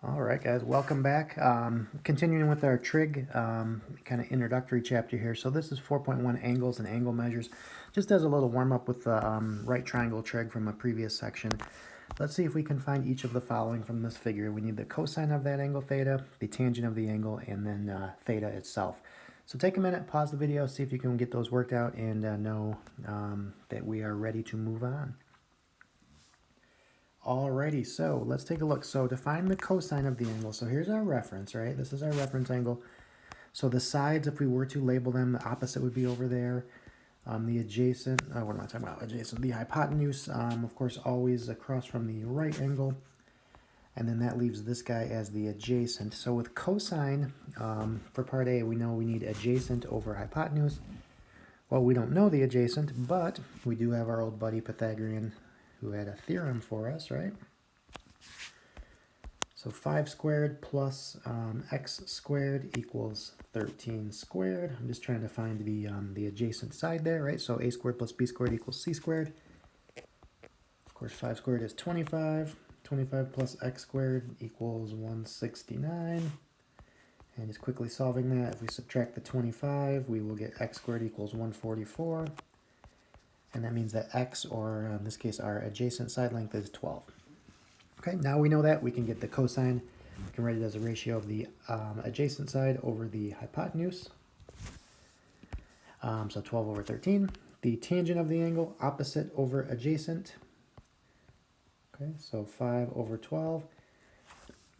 All right, guys, welcome back. Continuing with our trig kind of introductory chapter here. So this is 4.1 angles and angle measures. Just as a little warm-up with the right triangle trig from a previous section. Let's see if we can find each of the following from this figure. We need the cosine of that angle theta, the tangent of the angle, and then theta itself. So take a minute, pause the video, see if you can get those worked out, and know that we are ready to move on. Alrighty, so let's take a look. So to find the cosine of the angle, so here's our reference, right? This is our reference angle. So the sides, if we were to label them, the opposite would be over there. The adjacent, what am I talking about? Adjacent, the hypotenuse, of course, always across from the right angle. And then that leaves this guy as the adjacent. So with cosine, for part A, we know we need adjacent over hypotenuse. Well, we don't know the adjacent, but we do have our old buddy Pythagorean who had a theorem for us, right? So 5 squared plus x squared equals 13 squared. I'm just trying to find the adjacent side there, right? So a squared plus b squared equals c squared. Of course, 5 squared is 25. 25 plus x squared equals 169. And just quickly solving that, if we subtract the 25, we will get x squared equals 144. And that means that x, or in this case, our adjacent side length is 12. Okay, now we know that, we can get the cosine. We can write it as a ratio of the adjacent side over the hypotenuse. So 12 over 13. The tangent of the angle, opposite over adjacent. Okay, so 5 over 12.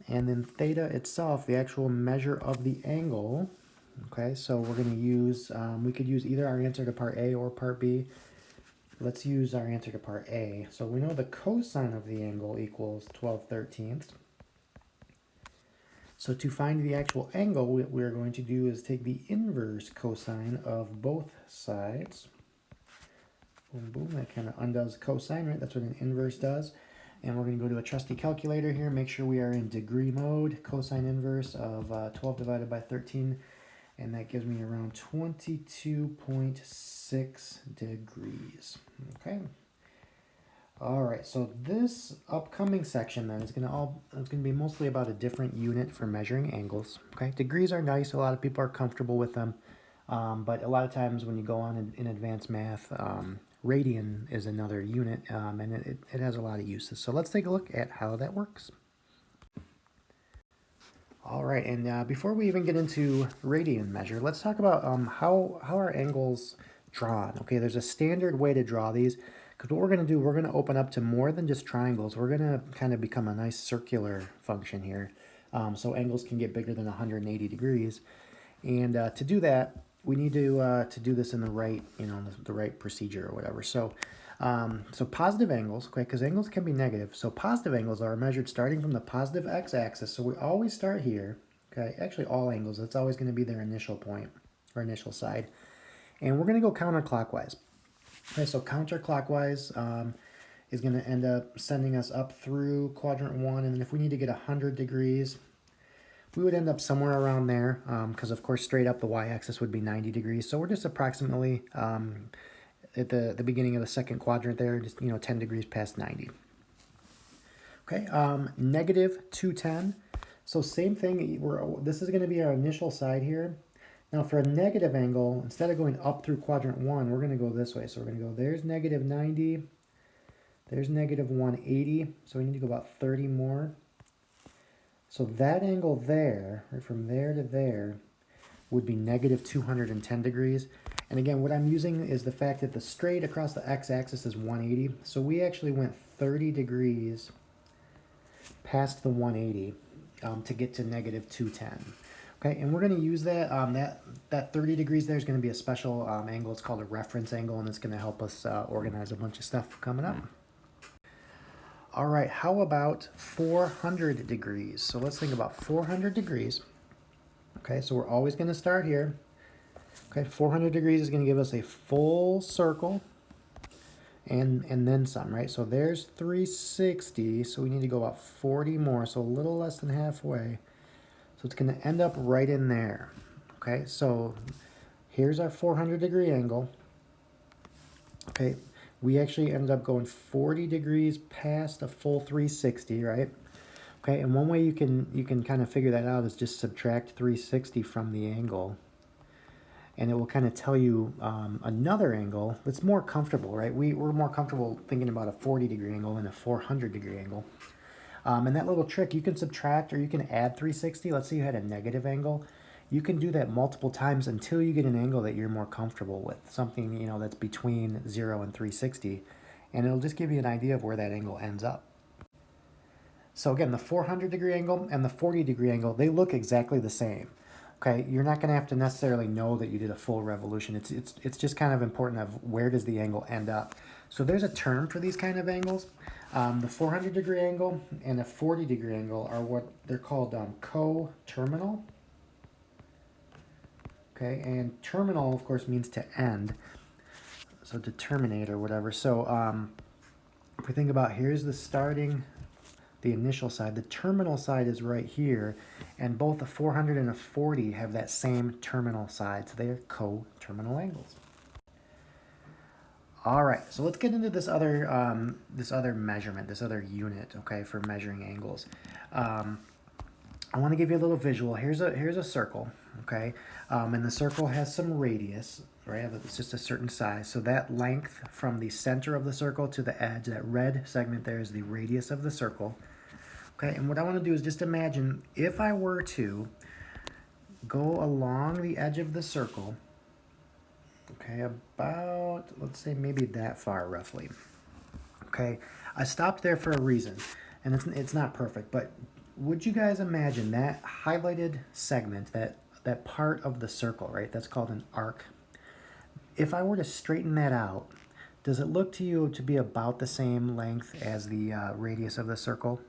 And then theta itself, the actual measure of the angle. Okay, so we're going to use, we could use either our answer to part A or part B. Let's use our answer to part A. So we know the cosine of the angle equals 12/13. So to find the actual angle, what we're going to do is take the inverse cosine of both sides. Boom, boom, that kind of undoes cosine, right? That's what an inverse does. And we're going to go to a trusty calculator here, make sure we are in degree mode. Cosine inverse of 12 divided by 13. And that gives me around 22.6 degrees. Okay. All right. So this upcoming section then is going to be mostly about a different unit for measuring angles. Okay. Degrees are nice. A lot of people are comfortable with them. But a lot of times when you go on in advanced math, radian is another unit, and it has a lot of uses. So let's take a look at how that works. All right, and before we even get into radian measure, let's talk about how are angles drawn. Okay, there's a standard way to draw these, because what we're going to do, we're going to open up to more than just triangles. We're going to kind of become a nice circular function here, so angles can get bigger than 180 degrees. And to do that, we need to do this in the right, the right procedure or whatever. So positive angles, okay, because angles can be negative. So positive angles are measured starting from the positive x-axis. So we always start here, okay? Actually, all angles, that's always going to be their initial point or initial side. And we're going to go counterclockwise. Okay, so counterclockwise is going to end up sending us up through quadrant 1. And then if we need to get 100 degrees, we would end up somewhere around there because, of course, straight up the y-axis would be 90 degrees. So we're just approximately at the beginning of the second quadrant there, just 10 degrees past 90. Okay, negative 210. So same thing, this is going to be our initial side here. Now for a negative angle, instead of going up through quadrant 1, we're going to go this way. So we're going to go, there's negative 90, there's negative 180, so we need to go about 30 more. So that angle there, right, from there to there, would be negative 210 degrees. And again, what I'm using is the fact that the straight across the x-axis is 180. So we actually went 30 degrees past the 180 to get to negative 210. Okay, and we're going to use that. That 30 degrees there is going to be a special angle. It's called a reference angle, and it's going to help us organize a bunch of stuff coming up. All right, how about 400 degrees? So let's think about 400 degrees. Okay, so we're always going to start here. Okay, 400 degrees is going to give us a full circle and then some, right? So there's 360, so we need to go about 40 more, so a little less than halfway. So it's going to end up right in there. Okay, so here's our 400 degree angle. Okay, we actually ended up going 40 degrees past a full 360, right? Okay, and one way you can kind of figure that out is just subtract 360 from the angle, and it will kind of tell you another angle that's more comfortable, right? We're more comfortable thinking about a 40-degree angle than a 400-degree angle. And that little trick, you can subtract or you can add 360. Let's say you had a negative angle. You can do that multiple times until you get an angle that you're more comfortable with, something, you know, that's between 0 and 360, and it'll just give you an idea of where that angle ends up. So again, the 400-degree angle and the 40-degree angle, they look exactly the same. Okay, you're not going to have to necessarily know that you did a full revolution. It's just kind of important of where does the angle end up. So there's a term for these kind of angles. The 400-degree angle and a 40-degree angle are what they're called coterminal. Okay, and terminal, of course, means to end. So to terminate or whatever. So if we think about, here's the starting, the initial side. The terminal side is right here, and both a 400 and a 40 have that same terminal side, so they are coterminal angles. All right, so let's get into this other measurement, this other unit, okay, for measuring angles. I want to give you a little visual. Here's a circle, okay, and the circle has some radius, right? It's just a certain size. So that length from the center of the circle to the edge, that red segment there, is the radius of the circle. Okay, and what I want to do is just imagine if I were to go along the edge of the circle, okay, about, let's say maybe that far roughly. Okay, I stopped there for a reason, and it's not perfect, but would you guys imagine that highlighted segment, that part of the circle, right? That's called an arc. If I were to straighten that out, does it look to you to be about the same length as the radius of the circle?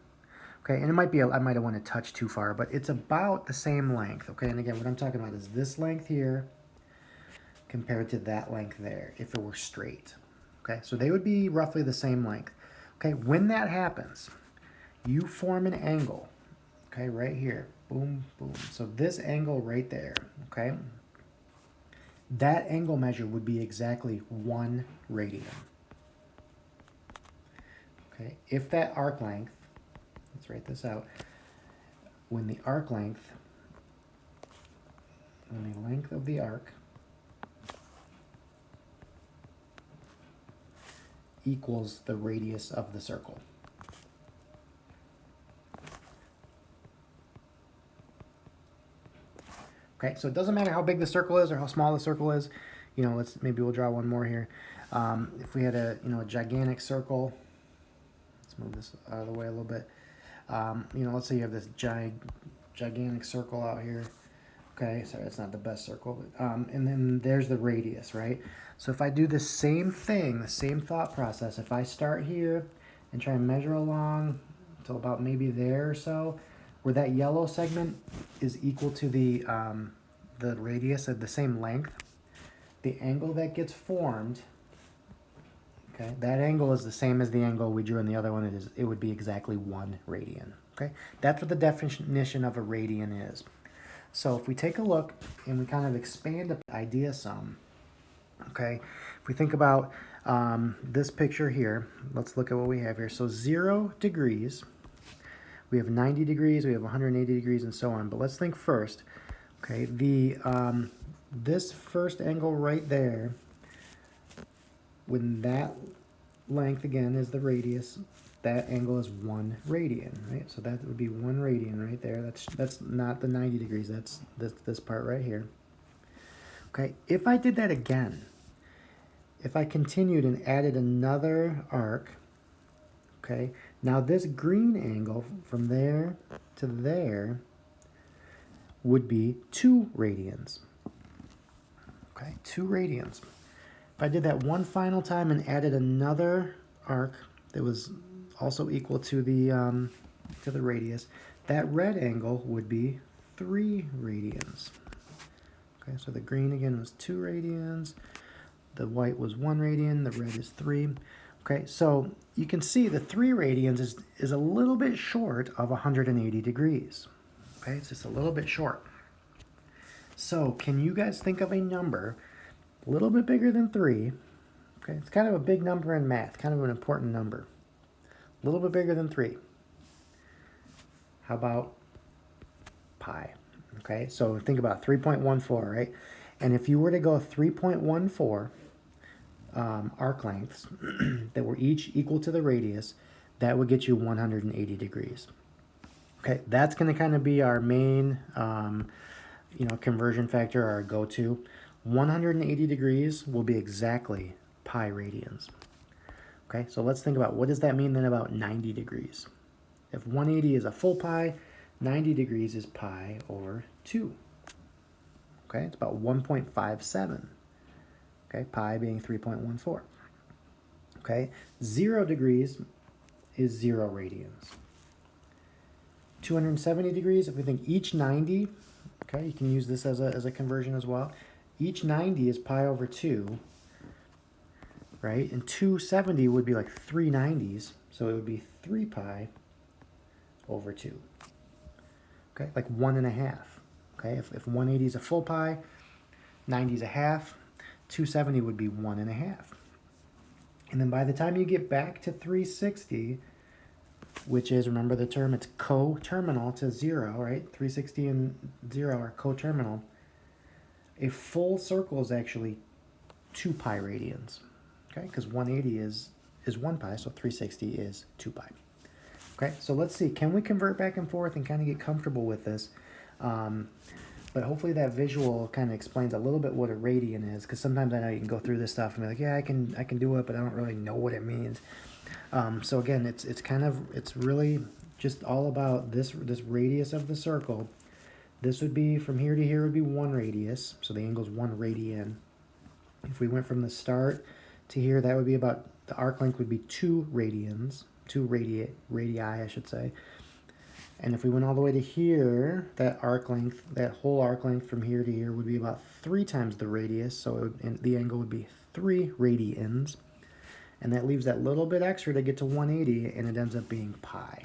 Okay, and it might be, I might have went a touch too far, but it's about the same length, okay? And again, what I'm talking about is this length here compared to that length there, if it were straight, okay? So they would be roughly the same length. Okay, when that happens, you form an angle, okay, right here, boom, boom. So this angle right there, okay? That angle measure would be exactly 1 radian. Okay, if that arc length, let's write this out, when the length of the arc equals the radius of the circle. Okay, so it doesn't matter how big the circle is or how small the circle is. You know, maybe we'll draw one more here. If we had a gigantic circle, let's move this out of the way a little bit. Let's say you have this gigantic circle out here. Okay, sorry, that's not the best circle, but, and then there's the radius, right? So if I do the same thing, the same thought process, if I start here and try and measure along until about maybe there or so, where that yellow segment is equal to the radius of the same length, the angle that gets formed, okay, that angle is the same as the angle we drew in the other one. It would be exactly 1 radian. Okay, that's what the definition of a radian is. So if we take a look and we kind of expand the idea some, okay, if we think about this picture here, let's look at what we have here. So 0 degrees, we have 90 degrees, we have 180 degrees, and so on. But let's think first, okay, this first angle right there, when that length again is the radius, that angle is 1 radian, right? So that would be 1 radian right there. That's not the 90 degrees, that's this part right here. Okay, if I did that again, if I continued and added another arc, okay, now this green angle from there to there would be 2 radians. Okay, 2 radians. If I did that one final time and added another arc that was also equal to the radius, that red angle would be 3 radians. Okay, so the green again was 2 radians, the white was 1 radian, the red is 3. Okay, so you can see the 3 radians is a little bit short of 180 degrees. Okay, it's just a little bit short. So can you guys think of a number a little bit bigger than 3? Okay, it's kind of a big number in math, kind of an important number. A little bit bigger than 3. How about pi? Okay, so think about 3.14, right? And if you were to go 3.14 arc lengths that were each equal to the radius, that would get you 180 degrees. Okay, that's going to kind of be our main, conversion factor, our go-to. 180 degrees will be exactly pi radians. Okay, so let's think about what does that mean then about 90 degrees. If 180 is a full pi, 90 degrees is pi over 2. Okay, it's about 1.57. Okay, pi being 3.14. Okay, 0 degrees is 0 radians. 270 degrees, if we think each 90, okay, you can use this as a conversion as well. Each 90 is pi over 2, right? And 270 would be like 3 90s, so it would be 3 pi over 2. Okay, like 1.5. Okay, if 180 is a full pi, 90 is a half, 270 would be 1.5. And then by the time you get back to 360, which is, remember the term, it's coterminal to 0, right? 360 and 0 are coterminal. A full circle is actually 2 pi radians, okay? Because 180 is 1 pi, so 360 is 2 pi. Okay, so let's see. Can we convert back and forth and kind of get comfortable with this? But hopefully that visual kind of explains a little bit what a radian is, because sometimes I know you can go through this stuff and be like, yeah, I can do it, but I don't really know what it means. So again, it's really just all about this radius of the circle. This would be, from here to here would be 1 radius, so the angle is 1 radian. If we went from the start to here, that would be about, the arc length would be 2 radians, 2 radii, I should say. And if we went all the way to here, that arc length, that whole arc length from here to here would be about 3 times the radius, so the angle would be 3 radians. And that leaves that little bit extra to get to 180, and it ends up being pi.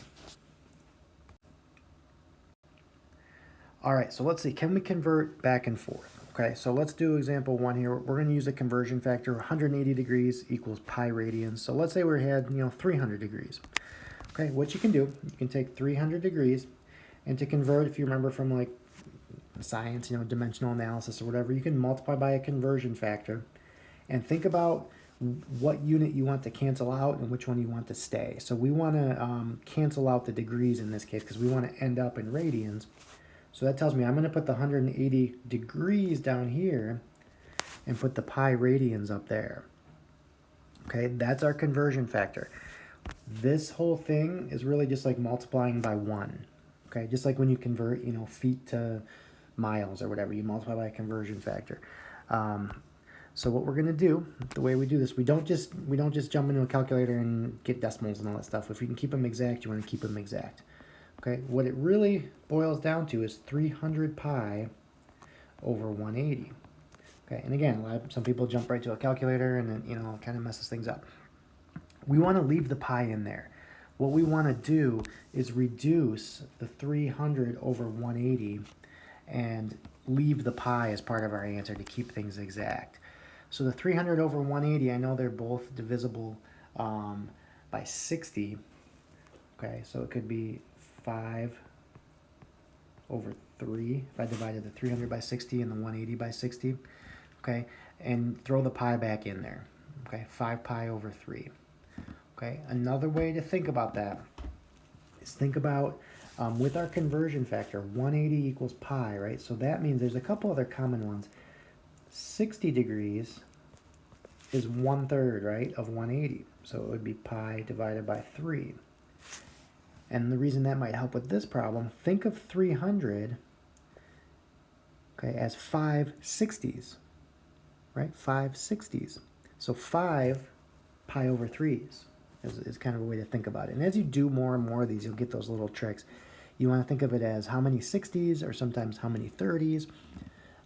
All right, so let's see, can we convert back and forth? Okay, so let's do example 1 here. We're going to use a conversion factor. 180 degrees equals pi radians. So let's say we had 300 degrees. Okay, what you can do, you can take 300 degrees, and to convert, if you remember from like science, dimensional analysis or whatever, you can multiply by a conversion factor, and think about what unit you want to cancel out and which one you want to stay. So we want to cancel out the degrees in this case because we want to end up in radians. So that tells me I'm going to put the 180 degrees down here and put the pi radians up there. Okay, that's our conversion factor. This whole thing is really just like multiplying by 1. Okay, just like when you convert, feet to miles or whatever, you multiply by a conversion factor. So what we're going to do, the way we do this, we don't just jump into a calculator and get decimals and all that stuff. If you can keep them exact, you want to keep them exact. Okay, what it really boils down to is 300 pi over 180. Okay, and again, some people jump right to a calculator and then, kind of messes things up. We want to leave the pi in there. What we want to do is reduce the 300 over 180 and leave the pi as part of our answer to keep things exact. So the 300 over 180, I know they're both divisible by 60. Okay, so it could be 5 over 3 if I divided the 300 by 60 and the 180 by 60. Okay, and throw the pi back in there. Okay, 5 pi over 3. Okay, another way to think about that is think about with our conversion factor, 180 equals pi, right? So that means there's a couple other common ones. 60 degrees is 1/3, right, of 180. So it would be pi divided by 3. And the reason that might help with this problem, think of 300, okay, as 5 60s, right? 5 60s. So 5 pi over 3s is kind of a way to think about it. And as you do more and more of these, you'll get those little tricks. You want to think of it as how many 60s, or sometimes how many 30s,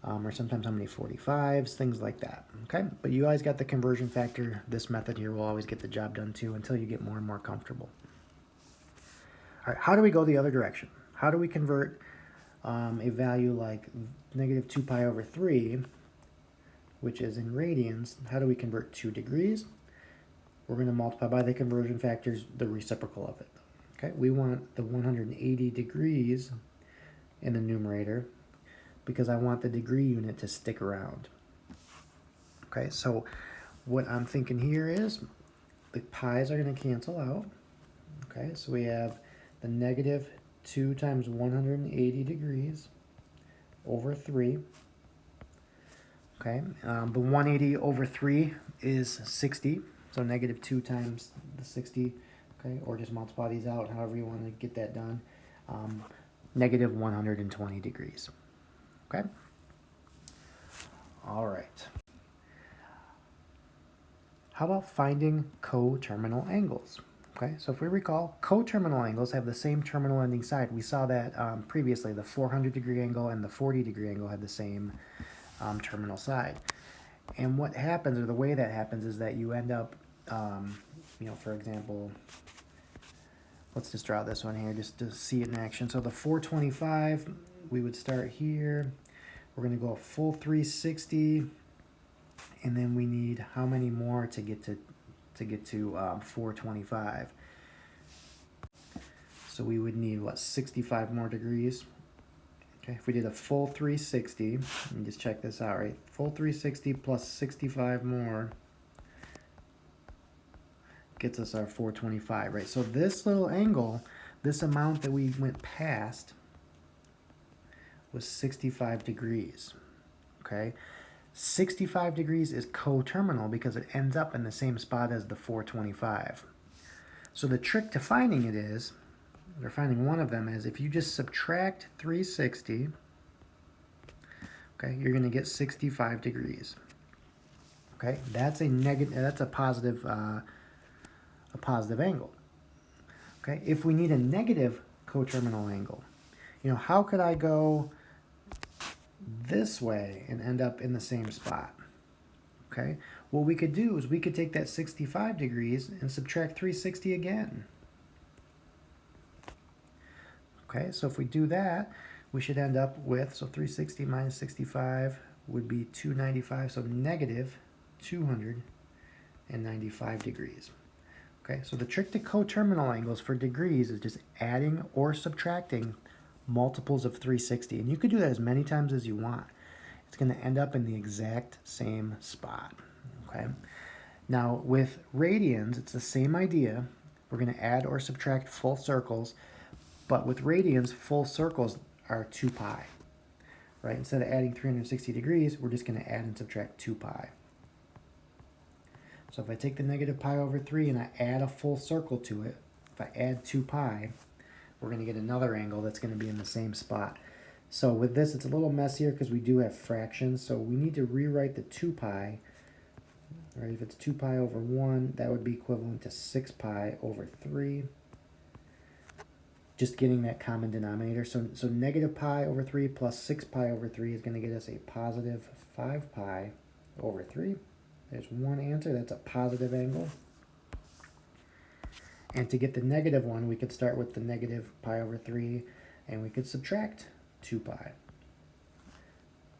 or sometimes how many 45s, things like that. Okay, but you guys got the conversion factor. This method here will always get the job done too until you get more and more comfortable. All right, how do we go the other direction? How do we convert a value like negative 2 pi over 3, which is in radians? How do we convert 2 degrees? We're going to multiply by the conversion factors, the reciprocal of it. Okay, we want the 180 degrees in the numerator because I want the degree unit to stick around. Okay, so what I'm thinking here is the pi's are going to cancel out. Okay, so we have the negative 2 times 180 degrees over 3. Okay, the 180 over 3 is 60, so negative 2 times the 60, okay, or just multiply these out however you want to get that done. Negative 120 degrees. Okay? All right. How about finding coterminal angles? Okay, so if we recall, coterminal angles have the same terminal ending side. We saw that previously, the 400 degree angle and the 40 degree angle had the same terminal side. And what happens, or the way that happens, is that you end up, for example, let's just draw this one here just to see it in action. So the 425, we would start here. We're going to go a full 360, and then we need how many more to get to 425? So we would need, what, 65 more degrees? Okay, if we did a full 360, and just check this out, right? Full 360 plus 65 more gets us our 425, right? So this little angle, this amount that we went past was 65 degrees, okay? 65 degrees is coterminal because it ends up in the same spot as the 425. So the trick to finding it is, or finding one of them is, if you just subtract 360, okay, you're going to get 65 degrees. Okay, that's a negative. That's a positive angle. Okay, if we need a negative coterminal angle, how could I go this way and end up in the same spot? Okay, what we could do is we could take that 65 degrees and subtract 360 again. Okay, so if we do that, we should end up with, so 360 minus 65 would be 295, so negative 295 degrees. Okay, so the trick to coterminal angles for degrees is just adding or subtracting multiples of 360. And you could do that as many times as you want. It's going to end up in the exact same spot. Okay, now with radians, it's the same idea. We're going to add or subtract full circles. But with radians, full circles are 2 pi, right? Instead of adding 360 degrees, we're just going to add and subtract 2 pi. So if I take the negative pi over 3 and I add a full circle to it, if I add 2 pi, we're going to get another angle that's going to be in the same spot. So with this, it's a little messier because we do have fractions, so we need to rewrite the 2 pi. Right? If it's 2 pi over 1, that would be equivalent to 6 pi over 3. Just getting that common denominator. So negative pi over 3 plus 6 pi over 3 is going to get us a positive 5 pi over 3. There's one answer. That's a positive angle. And to get the negative one, we could start with the negative pi over 3, and we could subtract 2 pi.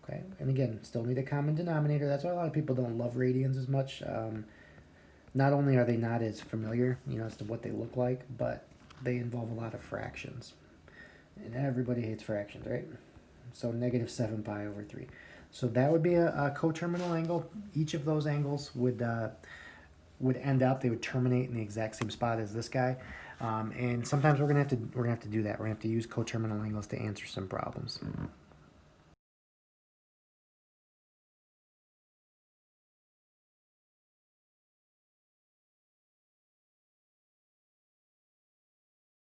Okay, and again, still need a common denominator. That's why a lot of people don't love radians as much. Not only are they not as familiar, as to what they look like, but they involve a lot of fractions. And everybody hates fractions, right? So negative 7 pi over 3. So that would be a coterminal angle. Each of those angles would end up, they would terminate in the exact same spot as this guy. And sometimes we're gonna have to do that. We're gonna have to use coterminal angles to answer some problems.